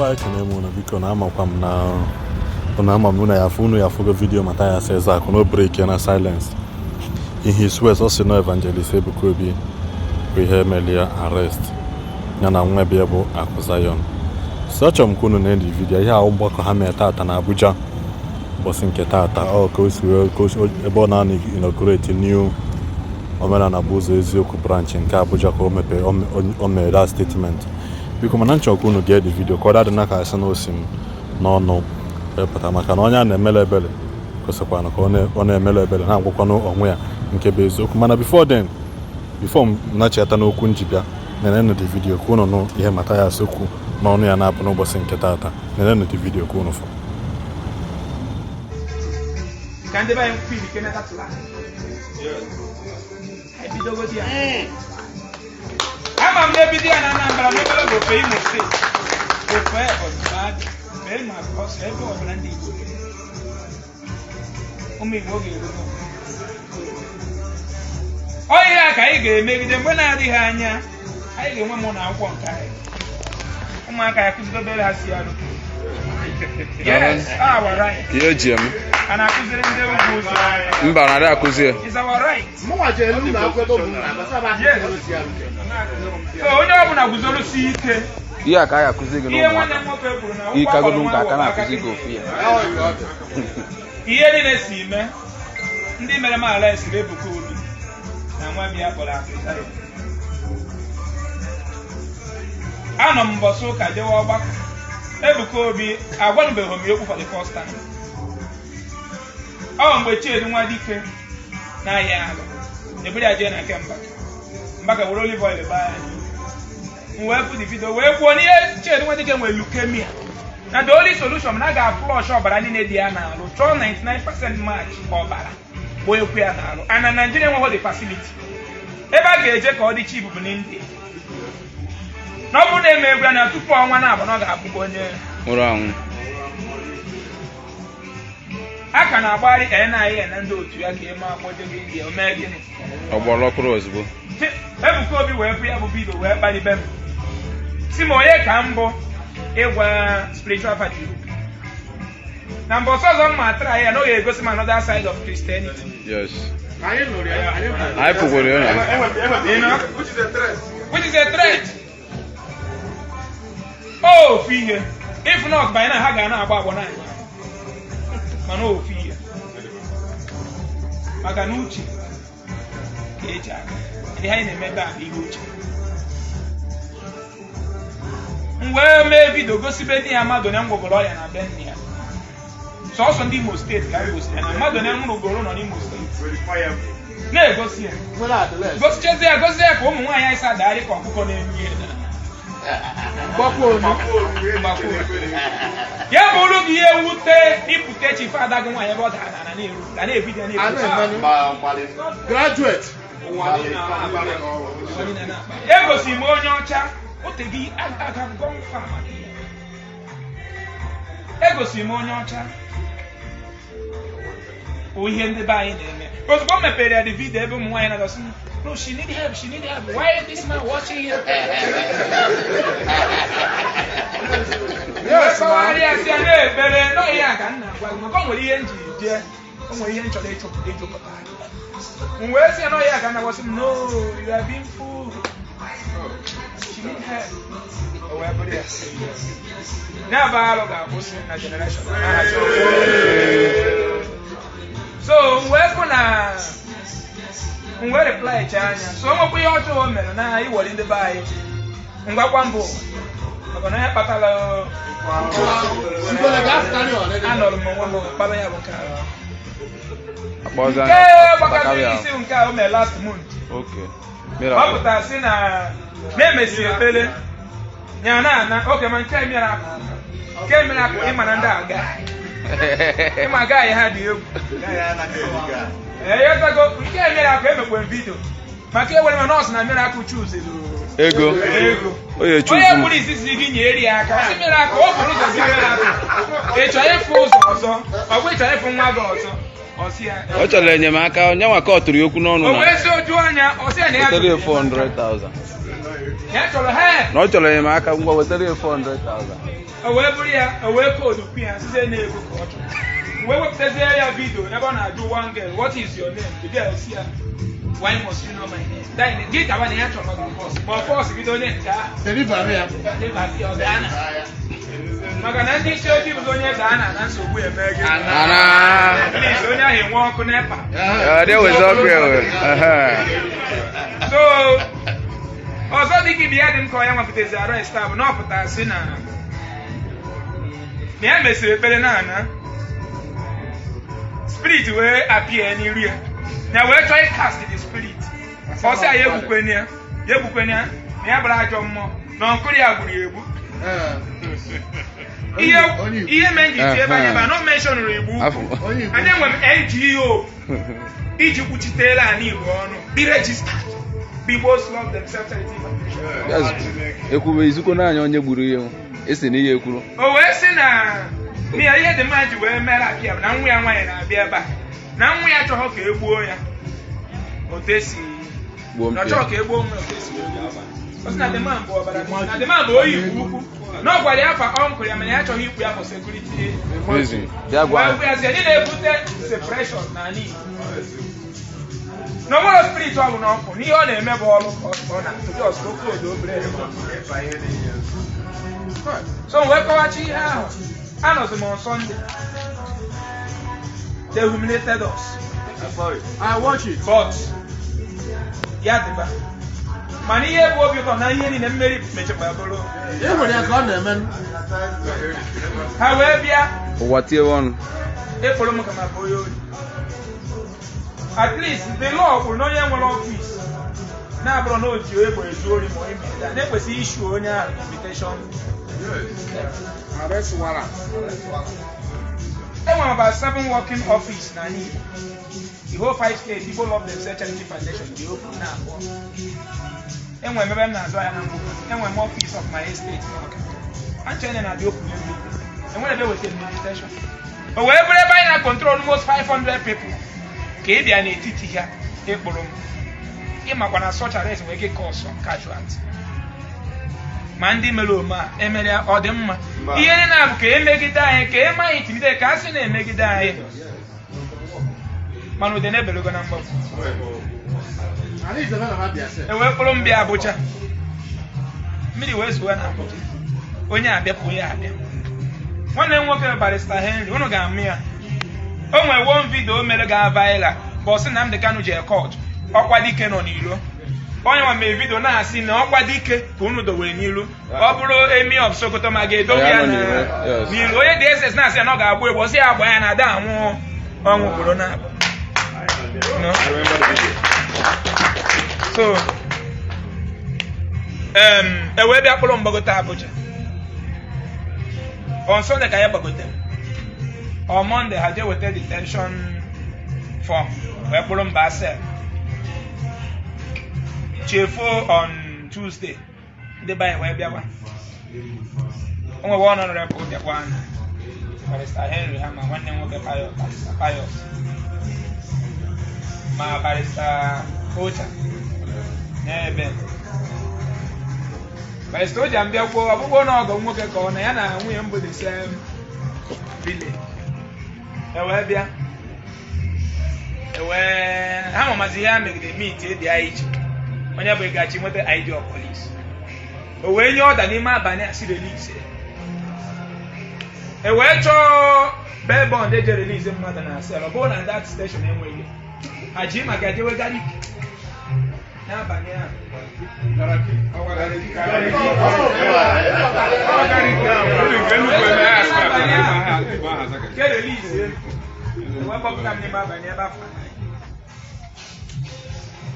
Ndeba ekene na biko na amakwa m na ama na ya fugo video Mathias Ezeaku no break na silence. In his words, also no Evangelist Ebuka be ihe melia arrest. Yana nwa bia bụ accusation. Such kunu na end video ihe ọgbakọ ha mee tata na Abuja. Bosi nke tata coach ebe ọ na inaugurate new Omenala Igbo branch nke Abuja ka o mee that statement. Biko mana nchọkwa unu get the video ka ọ dadị na ka asị na osim n'ọnụ pụta maka na onye a na-emele ebele kwesịkwana ka ọ na-emele ebele na-agwakwanụ onwe ya nke bụ eziokwu. Mana before m na-echeta n'okwu njibịa nenenu the video ka unu nụ ihe Mathias okwu n'ọnụ ya na-apụ n'ụbọchị nke tata. Nenenu the video ka unu fụ. I'm a baby and I'm a go pay my state. Go pay on bad, very much cost everyone and Ndi Igbo. Oh yeah, I get maybe them when I did hanya. I get one more now one guy. Oh my God, I could go better as you. Yes, our right. Yeah, Jim. And I could it's our right. So onye ọbụla guzorosi ike ihe ka ya akụzi gị n'ụmụaka ike agụrụ nka aka na-akụzi gị ofu ya ihe niile si ime ndị mere m ala esiri Ebuka obi na nwa bịa kpọrọ Attire. Anọ m mbọsị ụka jewe ọgbakọ Ebuka obi agwanụbeghị m okwu for the first time. Ọ mgbe Chiedu nwa dike na-ahịa ahụ eburu ya jee na nke Mbaka were olive oil baa ya wee put the video wee kwuo n'ihe Chiedu nwa dike nwere leukemia na the only solution na ga-aflush ọbara niile dị ya n'alụ chọọ 99% match ọbara bụ ekwu ya n'alụ and na Nigeria enweghị the facility ebe a ga-eje ka ọ dị cheap bụ n'India. Na ọ bụrụ na eme egwu ya na tupu ọnwa na-abụ na ọ ga-abụ onye nwụrụ anwụ. A ka na-agbagharị ka NIA na ndị otu ya ka eme akpọjebe India o mee gịnị ọgbọrọ ọkụrụ ozugbo Ebuka obi wee pụ ya bụ bido wee kpalibe m si ma onye ka mbụ ịgwa spiritual party na mbọ ọzọ mma atara ya na ọ ga-egosi m another side of Christianity. Yes. I pụgoro ya which is a threat. Oh, ihe if not by now ha ga na-agba agbọ na mana ofu ihe maka na uche ka eji aka ndị ha na-emebe a ihe uche m wee mee vidio gosibe ndị ya mmadụ na ngwogoro ọya na be nne ya sọsọ ndị Imo steeti ka gosiri ya na mmadụ na nwụrụgoro nọ n'Imo steeti na-egosi ya gosichezi ya gosi ya ka ụmụ nwaanyị anyị sadagharị ka ọkụkọ na-enye ya ya bụrụ gị ihe mwute ịpụta chief ada gị nwaanyị ebe ọ dara na na-ebido graduate egosiri m onye ọcha oteghị agagọ mfa egosiri m onye ọcha o ihe ndị be anyị na-eme ozugbo m mepere ya the video ebe ụmụ nwaanyị na-adọsị no, she need help. Why is this man watching here? Yes, somebody has said, "Hey, better no, yeah, can now. Come with the engine, dear. Come with the engine, they took. Where's the no, yeah, can I was no, you are being fooled. She need help. Oh, everybody has said yes. Never allow that was in a generation. So, where can I? Ngwe reply chanya so mo ihe ọjọọ o mere na anyị were ndị be anyị ngwakwa mbụ maka na ya kpatala anọrọ m onwe m kpaba ya bụ nke gbakasị isi nke o mere last month ọ pụtara sị na emesi ekpere ya na oke ma nke mere akụ ịma na ndị aga ịma agaghị ha dị egwu nke mere akụ emekwe vidio maka ewere ma nọọsụ na mere akụ chuzi ego onye kpụrụ izizi gị nyere ya aka si mere akụ ọ bụrụ ụzọ zi mere akụ ị chọrọ ịfụ ụzọ ọzọ ọ bụ ị chọrọ ịfụ nwa gị ọzọ ọ chọrọ enyemaka onye nwa ka ọ tụrụ ya okwu n'ọnụ o wee si oju anya ọ sị ya na ya 400,000 ya chọrọ ha na ọ chọrọ enyemaka ngwa wetara ya 400,000 o wee bụrụ ya o wee koodu kwu ya site na-ego ka ọ chọrọ wee wepụtazie ya vidio ebe ọ na-ajụ one girl what is your name the girl si ya why must you know my name then gị gawa na ya chọrọ gị fọs ma fọs bido onye nke ahụ maka na ndị isi ojii bụ onye daa na nsogbu eme gị please onye ahụ enwe ọkụ n'epa so ọzọ dị ka ibe ya dị m ka onye nwapụtazi arrest bụ na ọ pụtara sị na ya mesịrị ekpere na spirit wee appear n'iru ya na wee chọọ cast the spirit ọ sị ya egbukweni ya na ya bụrụ ajọ mmụọ na ọkụrụ ya gburu ya egbu ihe menji ti ebe anyị ba no mention Igbo anyị enwe m NGO iji kwuchitere ala Igbo ọnụ be registered Igbo love themselves ekwube izuko n'anya onye gburu ihe esi na ihe ekwuru o wee sị na n'ihe ihe dị mma ji wee mere apịa na nwa ya nwaanyị na-abịa ebe a na nwa ya chọrọ ka egbuo ya otesi na chọrọ ka egbuo nwa otesi na demand bụ ọbara na demand bụ oyi ukwu na ọ gwara ya afa ọnkụrụ ya mana ya chọrọ ikwu ya for security anyị na-ebute separation na ala Igbo na onwere spirit ọ bụ na ọkụ n'ihe ọ na-eme bụ ọrụ ka ọ na-atụjọ oke odo obere so wee kọwachi ihe ahụ anọzi m on Sunday they humiliated us I watch it but ya dịba mana ihe bụ obi ụtọ na ihe niile mmeri mechakwa bụrụ ha wee bịa ụwa tie ọnụ ekporo m ka maka onye ori at least the law kwuru na onye nwere ọfịs na-abụrụ na oji egbe ezu ori ma onye mere na-ekwesịghị ishu onye ahụ invitation enwere about 7 working office na Igbo the whole 5 states Igbo love themselves charity foundation dị open na abụọ enwere ebe m na-azụ ahịa na mbụ enwere m office of my estate anche na dị open enwere ebe weta invitation o wee bụrụ ebe anyị na control almost 500 people ka ị bịa n'etiti ha ekporo m ịmakwa na such arrest nwere ike cause casualty ma ndị mere ome a emere ọ dị mma ihe ndị na-abụ ka emegide anyị ka eme intimidate ka a sị na-emegide anyị mana ụdị na-ebelego na mgbagwo ewee kpụrụ m bịa Abuja mmiri wee zuwe na Abuja onye abịapụ onye abịa nwanne m nwoke barista Henry unu ga-amụ ya o nwere one video mere ga viral bọsị na Nnamdi Kanu ji ekọt ọkwa dike nọ n'ilo onye nwa mere video na-asị na ọkwa dike ka unu dowere n'ilu ọ bụrụ Emir of Sokoto ma ga-edobe ya n'ilu onye DSS na-asị ya na ọ ga-agba egbe ọsị ya agba ya na ada anwụ ọnwụ gboro na so ewee bịa kpụrụ mgbagote Abuja on Sunday ka ya gbagote on Monday ha je weta detention form wee kpụrụ mba asel chefo on Tuesday ndị banye wee bịawa o nwere honorable bịakwa barista Henry ha ma nwanne nwoke Pius ma barista Ocha n'ebe barista Ocha mbịa kwuo ọbụgbọ na ọgọ nwoke ka ọ na ya na nwunye mbụ the same village ewee bịa ha mamazi ya megide meet edi IG onye bụ ịgachi nweta IG of police o wee nye ọda n'ime abalị asị release ewee chọọ bail bond eje release mmadụ na sel ọ bụrụ na that station enweghị ha ji maka jewe garik n'abalị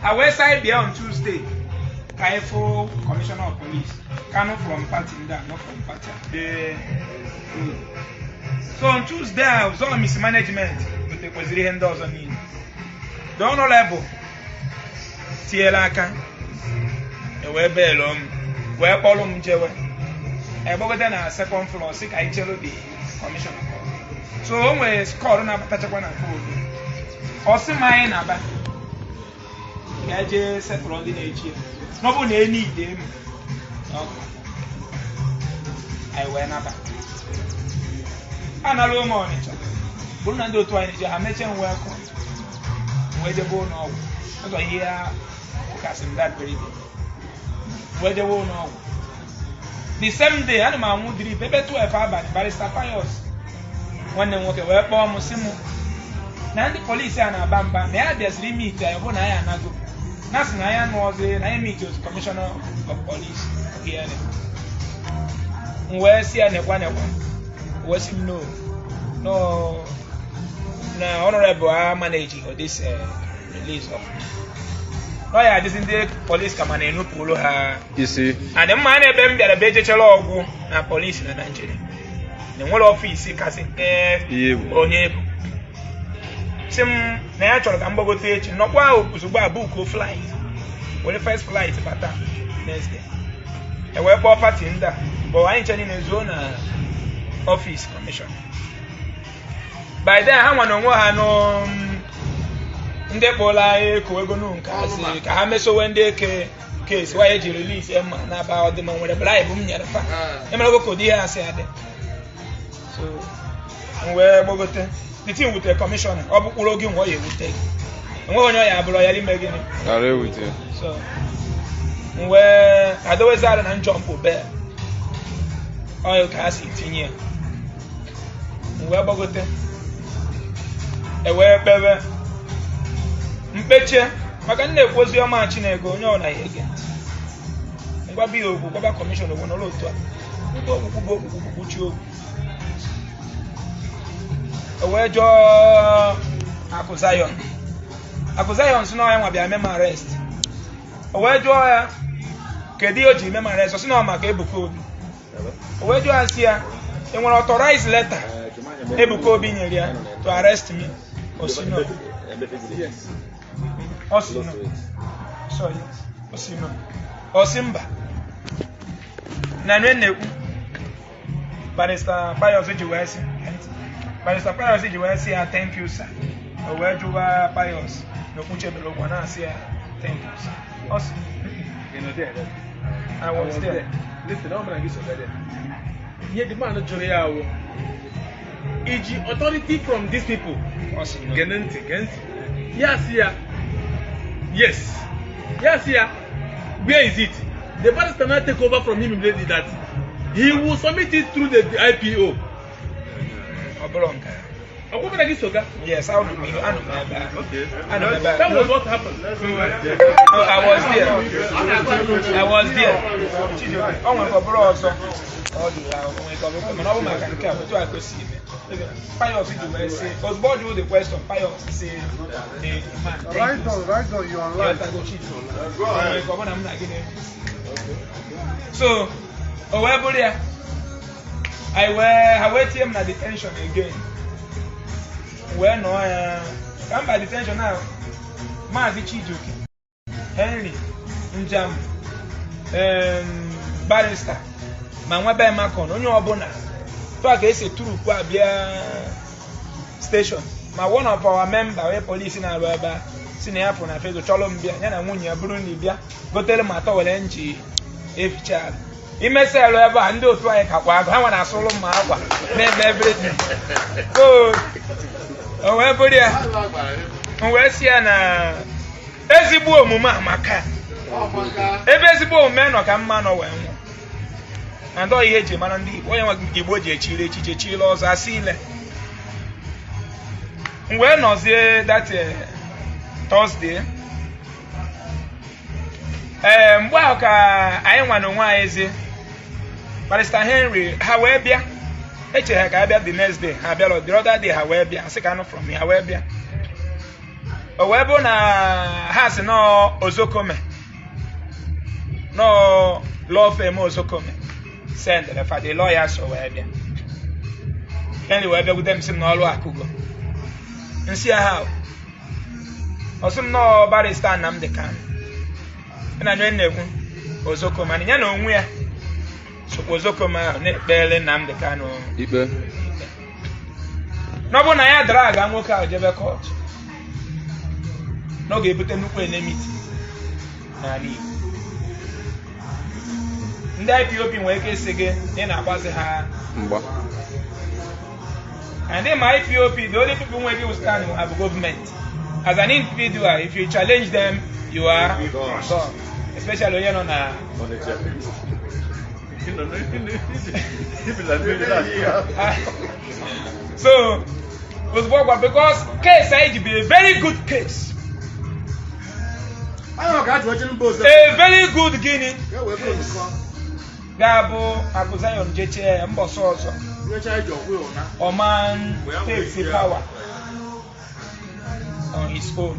I went side there on Tuesday. Kaifo, Commissioner of Police, Kano from party, not from party. So on Tuesday, I was on mismanagement with the President on me. The honorable Tielaka, a web bellum, where Polum Jewe. I bought then a second floor, sick I tell the Commissioner. So always call on a Patachana food. Also, mine about. ka eje setụrụ ndị na-echi n'ọbụ na eni ide m anyị wee naba a nara ụmụ Ọnịcha bụrụ na ndị otu anyị na-eje ha mechie wee kọ wee jebe ụlọ ọgwụ ụzọ ihe ya kasị m that very day wee jebe ụlọ ọgwụ the same day ana m anwụ drip ebe 12 abalị barista Pius nwanne m nwoke wee kpọọ m sị m na ndị polisi a na-aba mba na ya bịaziri meet anyị bụ na anyị anago na sị na anyị anụ ọzọ na anyị meet with Commissioner of Police here m wee si ya nekwa wee si m no na honorable managing this release of no ya adịzi ndị polisi kama na-enupụrụ ha isi adị mma na ebe m bịara be ejechere ọgwụ na polisi na Nigeria na enwere ọfisi kasị onye ebu si m na ya chọrọ ka m gbagote echi nọkwa ozugbo a book flight were first flight bata next day ewee kpọọ pati ndị a bụ anyị nche niile zuo na ọfisi kọmishọn by then ha nwa na onwe ha nụ ndị kpọla eko ego nke asị ka ha mesowe ndị eke kesi why eji release Emma na aba ọdịma nwere bribe m nyere fa emere ogo kodi ihe asị adị so m wee gbagote the thing with the commission ọ bụkpụrụ oge nwa ọ ya ewute enweghị onye ọ ya abụrụ ya ime gịnị so m wee adowezara na njọmpụ be ọ ka ha si tinye ya m wee gbagote ewee kpebe mkpeche maka nna ekwu ozi ọma Chineke onye ọ naghị ege ngwa biya okwu gwaba kọmishọn ogwu n'ụlọ otu a ndị okwukwu bụ okwukwu kpuchi okwu ewee jụọ Akụ Zion si na ya nwa bịa meme arrest o wee jụọ ya kedu ihe o ji meme arrest o si na ọ maka Ebuka Obi o wee jụọ ya si ya e nwere authorized letter Ebuka Obi nyere ya to arrest me o si no o si no sorry o si no o si mba na nwe na-ekwu Barrister Pius ji wee si Barrister Pius ji wee si ya thank you sir o wee jụwa Pius n'okwuchebere ụgwọ na-asị ya thank you sir o si I was there. Listen, I'm going to get you there. Yeah, the man jụrụ ya awụ iji authority from these people genenti yes where is it? The barrister now take over from him immediately that he will submit it through the IPO. Yes, I know. Okay. That was what happened. I was there. Pius say, because God do the question, Pius say, right on, you are right. So, I wait him na detention again. Well, no, come by detention now. Mazi Chijuki, Henry, Njam, Barrister, Manwabe Macon, onye ọbụla. So I say true Kwabia station. My one of our member, we police in Alabama, senior from a face of Colombia, and a Munya Burundi, go tell him at all NG if child. He may say, and do try a capag, I want to solo my everything. So, everybody, where's Yana Ezibu Muma Maka? Ezibu man or come man or and all ye man and the way Iwaji Chile laws are seen. When was there that Thursday? Well, I want to know why is it? Barrister Henry, however, the next day, the other day, however, I say, I know from me, however. However, has no Ozokome, no law firm Ozokome. Send for the lawyers or whatever. Anyway, with them, some no law could go. And see how. Or some no barrister nam the can. And I know Ozokome, and you know where. So Ozokome, net belly nam the can. No one I drag and walk out of the court. No give it a new enemy. n'ala Igbo. Ndị IPOB nwere ike isi gị ị na-agbazi ha mgba. And in my IPOB, the only people who will stand have government. As an individual, if you challenge them, you are gone. Especially when you're on a so because case I be a very good case. A very good guinea. Gabo Akuzayon Jeche and Bossoso. Oman takes the power on his own.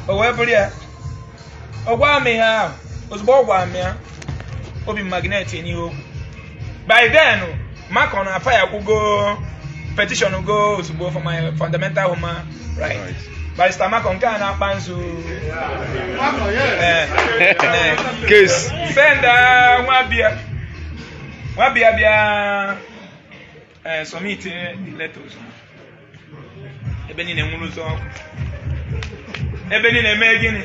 However, Obama was born Obi magnet in you. By then, Macron and fire will go, petition will go to go for my fundamental human right. By Macron can happen to Case. Send Wabia submit letters. Ebeni Muluzo. Ebeni Megin.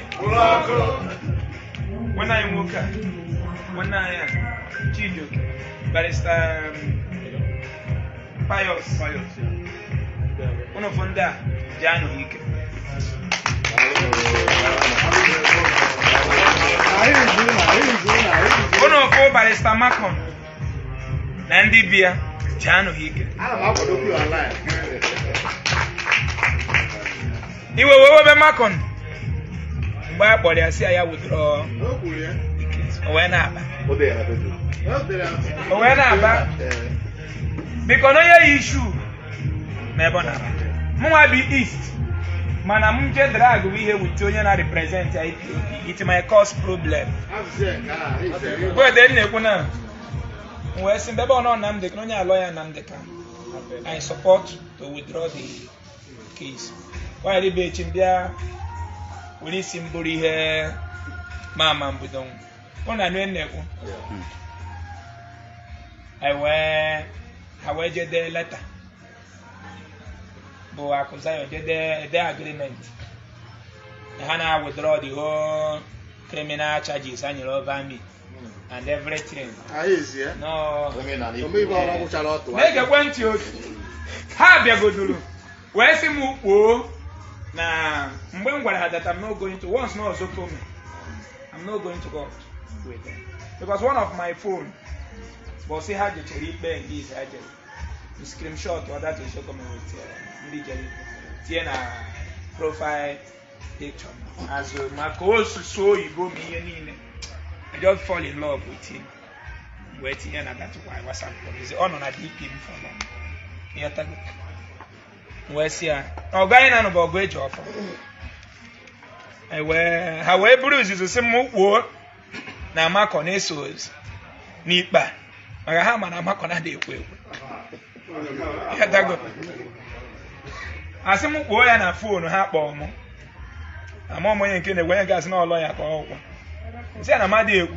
When I woke up, when I Chijo, Barrister Pius. One of them, Jano Hike. One of four Barrister Macon. Ndi Bia, Jano Hike. You will be Macon. But I say I withdraw. When because no issue. Never know. Mwa be east. Man, I'm just drag we here with Tony and represent it might cause problem. But then they gonna. Well, Simba no Nam de Knonya lawyer Namdeka. I support to withdraw the case. Why the be Chimbia? We need symboli here. Mama Budong. One and when I wear the letter. But I consider the agreement. Hana withdraw the whole criminal charges and you over me and everything. No. Make a point to have your good. Where's the move? Now, when I had that, I'm not going to. Once no also told me, I'm not going to go with them because one of my phone, but see how the cherry bang is agent. The screenshot or that is coming with Ili Ji Tiena profile picture. As Marco so you go me, I just fall in love with him. Waiting and that's why I was up for his honor. I did him for long. Where's here? Oh, guy, none of our great offer. However, Bruce is a simple word. Now, Macon is neat back. I have an Macon a day. I see more boy and a phone half bomb. I'm more than can the way gas no lawyer for say I'm a deal.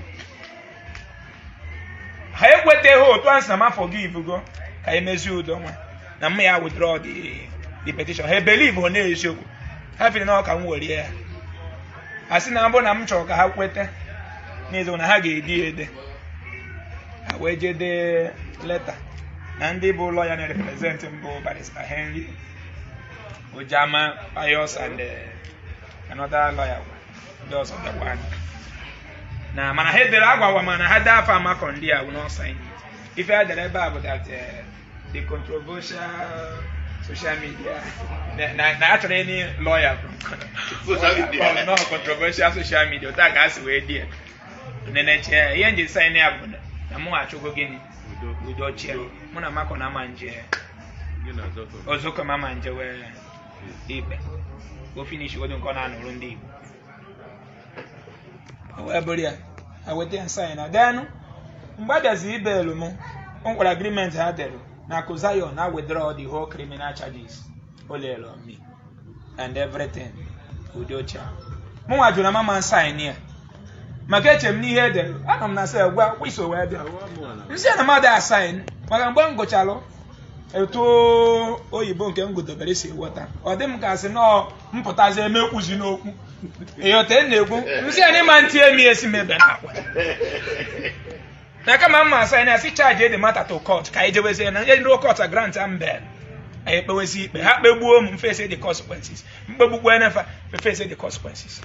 I have what they hold once I'm forgive you go. I measure don't want. Now, may I withdraw the petition? I believe on the issue. Having no come over here. I see number I'm choke. I have waited. Needs on a haggy did. I waited the letter. And the lawyer and representing Barrister Henry, Ojama, Pius, and another lawyer. Those of the one. Now, man, I had the agua woman, I had that farmer on there, I will not sign it. If I had the about that, the controversial social media, naturally, any lawyer from no controversial social media, that guy's way there. And then he ended signing up. I'm more at Chogoini. With your chair, Mona Macona manje, Ozoka manje were deep. Go finish what don't go on Rundi. However, I went there and sign. Then, what does the Belumo? Uncle agreement had there. Now, Kuzayo now withdraw the whole criminal charges. Ole on me and everything with your chair. Mona Junama sign here. Magachem ni here. I'm not saying, well, we so well. You see, the mother sign. Magambongo chalo. etu oyibo nke m godobere si eweta ọ dị m ka sị na mpụtazi emekwuzi n'okwu ịghọta na-ekwu nsị ya n'ịma ntị emi esi mebe na akwa na kama mma asa na asị charge the matter to court ka ijebezi na ndị court grant am bail anyị kpewezi ikpe ha kpegbuo m face the consequences mkpegbukwe nefa face the consequences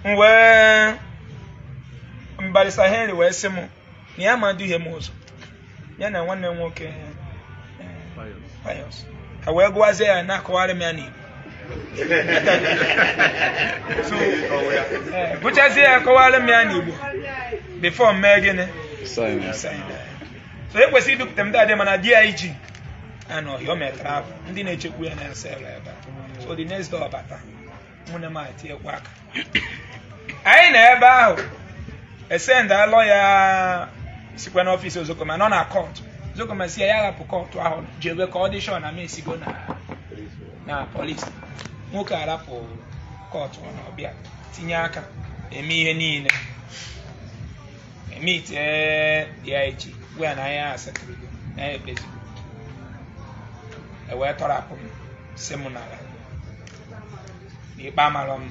wee Barrister Henry wee sị m na ya ma duhie m ụzọ ya na nwanne nwoke Pius ha wee gụwazie ya na-akọwarị m ya n'Igbo gụchazie ya akọwarị m ya n'Igbo before mee gịnị so ekwesịrị idupụta m dadị mana DIG anọghị o metara ahụ ndị na-echekwu ya na-asa ebe so the next door bata mụ na m atinyekwa aka anyị na ebe ahụ esenda lọya sikwa n'ọfịs Ozokoma nọ na kọtụ Ozokoma si ya hapụ kọtụ ahụ jebe ka ọ dị shọ na m esigo na polisi nwoke arapụ kọtụ ọ ọbịa tinye aka eme ihe niile eme ite DIG gwa na ya asị na ya ekpezi ewee tọrapụ m si m n'ala n'ikpe amarọ m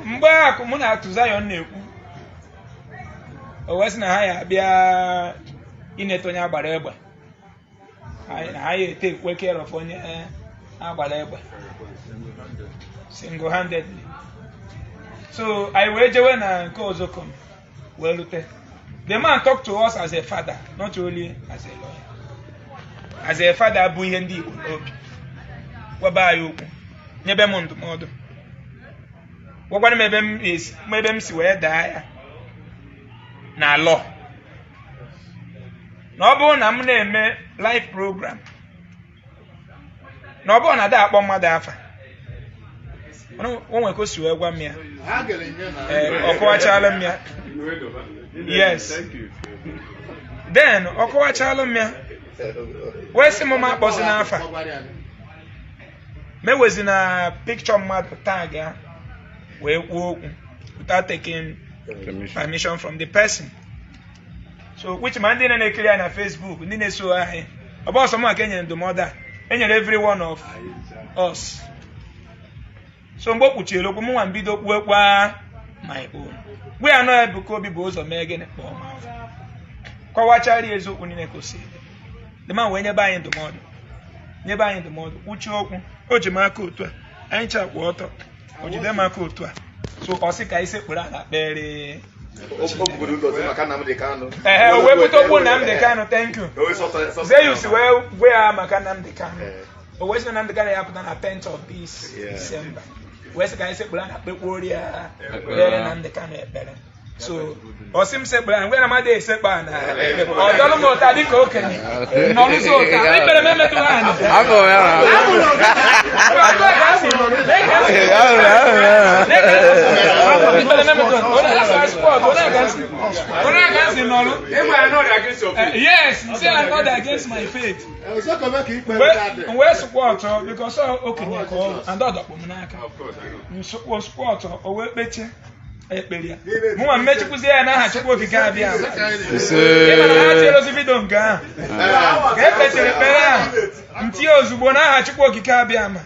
mgbe akụ mụ na atụ Zion na-ekwu o wee sị na ha ya abịa ineta onye agbara egbe na ha ya ete ekwe care of onye agbara egbe single-handedly so anyị wee jewe na nke Ozokoma wee lute. The man talked to us as a father, not only as a lawyer. As a father, bụ ihe ndị Igbo n'obi. Gwaba anyị okwu, nyebe m ndụmọdụ. Gwakwana m ebe m si wee daa ya na law. Na ọ bụrụ na m na-eme live program, na ọ bụrụ na ada akpọ mmadụ afa, o nwere ka o si wee gwa m ya. Ọ kọwachala m ya. Yes. Then ọkọwachala m ya wee sị m ma akpọzi n'afa mewezi na picture mmadụ tag ya wee kwuo okwu without taking permission from the person. So which ma ndị na-ekiri ya na Facebook ndị na-eso anyị ọ bụ ọsọ mụ ka enyere ndụmọdụ a enyere every one of us. So mgbe o kpuchiere okwu m nwa mbido kpuokwa my own. We are not Ebuka obi bụ ụzọ mee gịnị kpọọ ma kọwachara eziokwu niile kosi the man wee nyebe anyị ndụmọdụ kwuchie okwu o ji m aka otu a anyị chakwa ọtọ o jide m aka otu a so ọ sị ka anyị sekpụrụ ala kpere o wee bute okwu Nnamdi Kanu thank you Zeus wee gwe ya maka Nnamdi Kanu o wee sị na Nnamdi Kanu ya pụta na 10th of this December wee sị ka anyị sekpụrụ ala kpekpori ya kpere Nnamdi Kanu ekpere so ọsị m sekpụrụ ala ngwe na mmadụ esekpụ ala ọ dọlụ m ụta dịka okenye nọrụzi ụta ikpere m emetụ ha yes say I'm not against my faith wee sụkwa ọtọ because okenye ka ọ and ọdọkpụ m n'aka nsụkwa ọtọ o wee kpechie ekpere ya mụnwa mmechikwuzie ya n'aha Chukwu okike abịa ịmana ha tiere ozi vidio nke ahụ ka ekpechiri ekpere ahụ ntinye ozugbo n'aha Chukwu okike abịa ma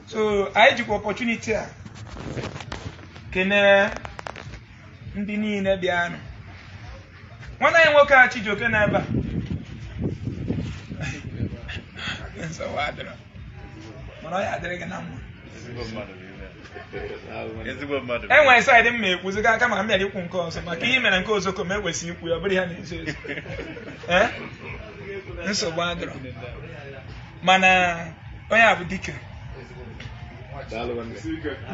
so anyị jikwa opportunity a kenere ndị niile bịanụ nwanne anyị nwoke a Chijioke n'ebe a mana ọ ya adịrị gị na mma enwere saịdị m ma ekwuziga aka maka m bịara ikwu nke ọzọ maka ihe mere nke Ozokoma ekwesịghị ikwu ya ọ bụrụ ha na-ezo ezo nsogbu adịrọ mana onye a bụ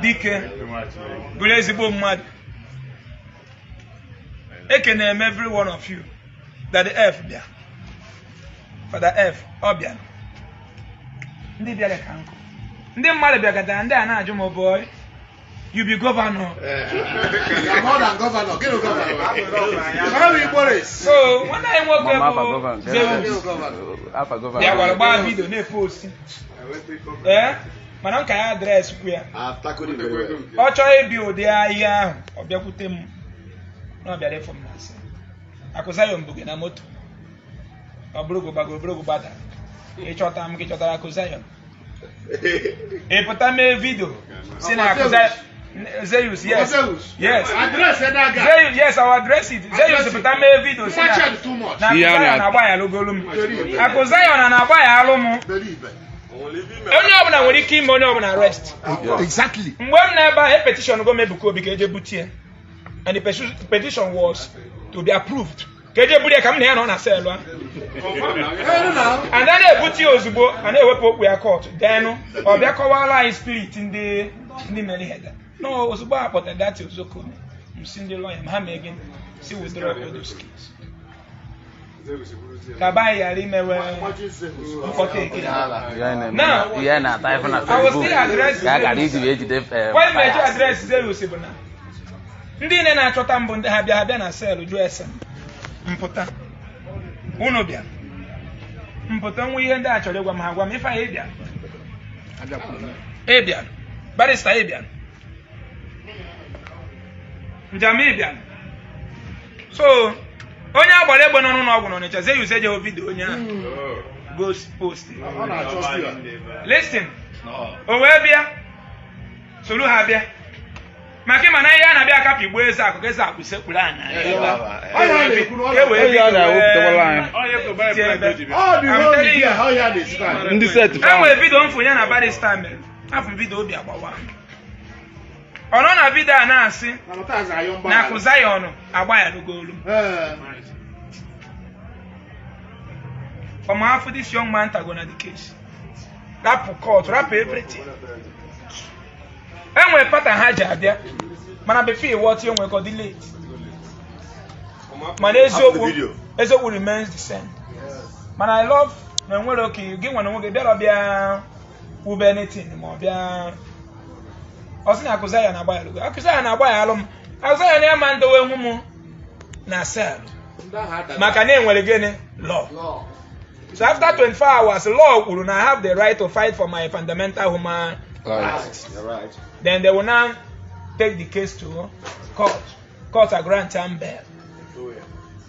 dike bụrụ ezigbo mmadụ ekene m every one of you that the F bịa Father F ọ bịa ndị bịara ka nkụ ndị mmadụ bịagatara ndị a na-ajụ m boy you be governor more than governor get governor so nwanne anyị nwoke bụ Zeus bịa gwara gbaa vidio na-eposti mana nka ya adreesị kwu ya ọ chọrọ ibi ụdị ahịa ahụ ọ bịakwute m na ọ bịara ịfụ m na-asị Akụzayon bụ gị na moto ọ bụrụgo gbagoro bụrụgo gbada ịchọta m ka ịchọtara Akụzayon ịpụta mee vidio si na Akụzayon Zeus, yes. Yes. Address that guy. Zeus, yes, I'll address it. Zeus, but I made video. Watch too much. Akụzayon na-agba ya lugolum. Akụzayon na-agba ya alụmụ. Onye ọbụla nwere ike ime onye ọbụla arrest. Exactly. Mgbe m na-ebe a petition go Ebuka Obi ka eje butie. And the petition was to be approved. Ka eje bulie ka m na ya nọ na cell a. And then ebutie ozugbo, and ewepụ okpu ya court. Then ọ bịa kọwara anyị spirit ndị mere header. No, ozugbo akpọta dati ozoko. M si ndị lawyer ma ha mee gịnị? Si withdraw all those keys. Kabai yari mewe mkpote eke. Now, I was still addressing why major address Zeus bụ na ndị nne na-achọta mbụ ndị ha bịa na sel jụọ ese mpụta unu bịa mpụta nwa ihe ndị a chọrọ ịgwa m ha gwa m ife anyị ịbịa barista ịbịa njam ịbịa so onye agbara egbe nọ n'ụlọ ọgwụ n'Ọnịcha Zeus ejeghị vidio onye ahụ ghost post listen o wee bịa soro ha bịa maka ịma na ihe a na-abịa akapị igbo Ezeaku ka Ezeaku sekpuru anya enwere vidio mfunye na barista mere afọ vidio obi agbawa ọ nọ na vidio a na-asị na Akụzayon agba ya n'ugolu from after this young man to go na the case rap court rap everything enwe pattern ha ji abịa mana before what you nwe ko delay mana eziokwu remains the same mana I love na nwere okay gị nwana nwoke bịa ube anything ma ọ bịa ọ sị na Akụzayon na-agba ya lugo Akụzayon na-agba ya alụm Akụzayon na-ema ndowe nwu m na cell maka na enwere gịnị law. So after 24 hours, law will now have the right to fight for my fundamental human rights. Right. Then they will now take the case to court. Court are granting bail.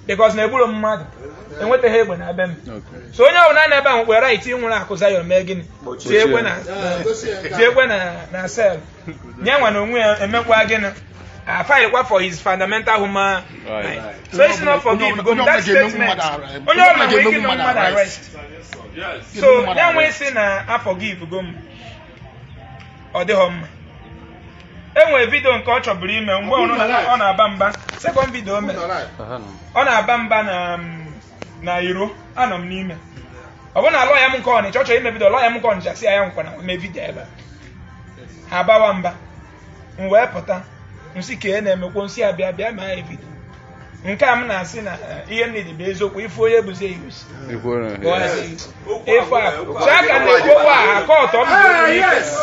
Because nebulu mmadụ enwetaghị egbe na be m. So onye ọbụla na-ebe ahụ nwere right inwere Akụzayon mee gịnị? Tiekwe na cell. Nye nwa na onwe ya emekwa gịnị? Fight for his fundamental human rights. So it's not forgive because that statement. Onye ọbụla nwere ike ime mmadụ arrest. So ya nwee sị na a forgive go m. Ọ dịghọ mma. Enwere vidio nke ọ chọburu ime mgbe ọ na-aba mba. Second video mere. Ọ na-aba mba na iro anọ m n'ime. Ọ bụ na lawyer m nke Ọnịcha chọrọ ime vidio lawyer m nke Ọnịcha si ya nkwana mee vidio ebe. Ha abawa mba. M wee pụta. Nsi ka na-emekwo nsi abịa ma ya vidio. Nke a m na-asị na ihe niile bụ eziokwu ife onye bụzi eyusi. Ife a. So aka na-ekwu a aka ọtọ m bụ yes.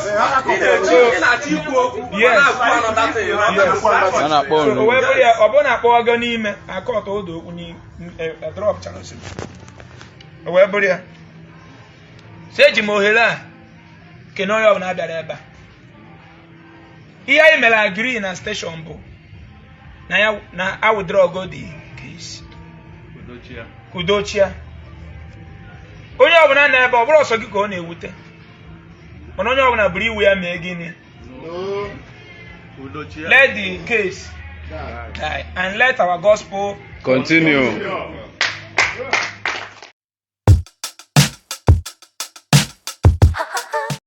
Ọ bụ na akpọ ọgọ n'ime aka ọtọ odo okwu ni drop channels. O wee bụrụ ya. So eji m ohere a ke na onye ọbụla abịara ebe a. Ihe anyị mere agree na station bụ na I withdraw go the case. Kudochia. Onye ọbụla na ebe ọ bụrụ ọsọ gị ka ọ na-ewute. Mana onye ọbụla buru iwu ya mee gịnị? Let the case die and let our gospel continue.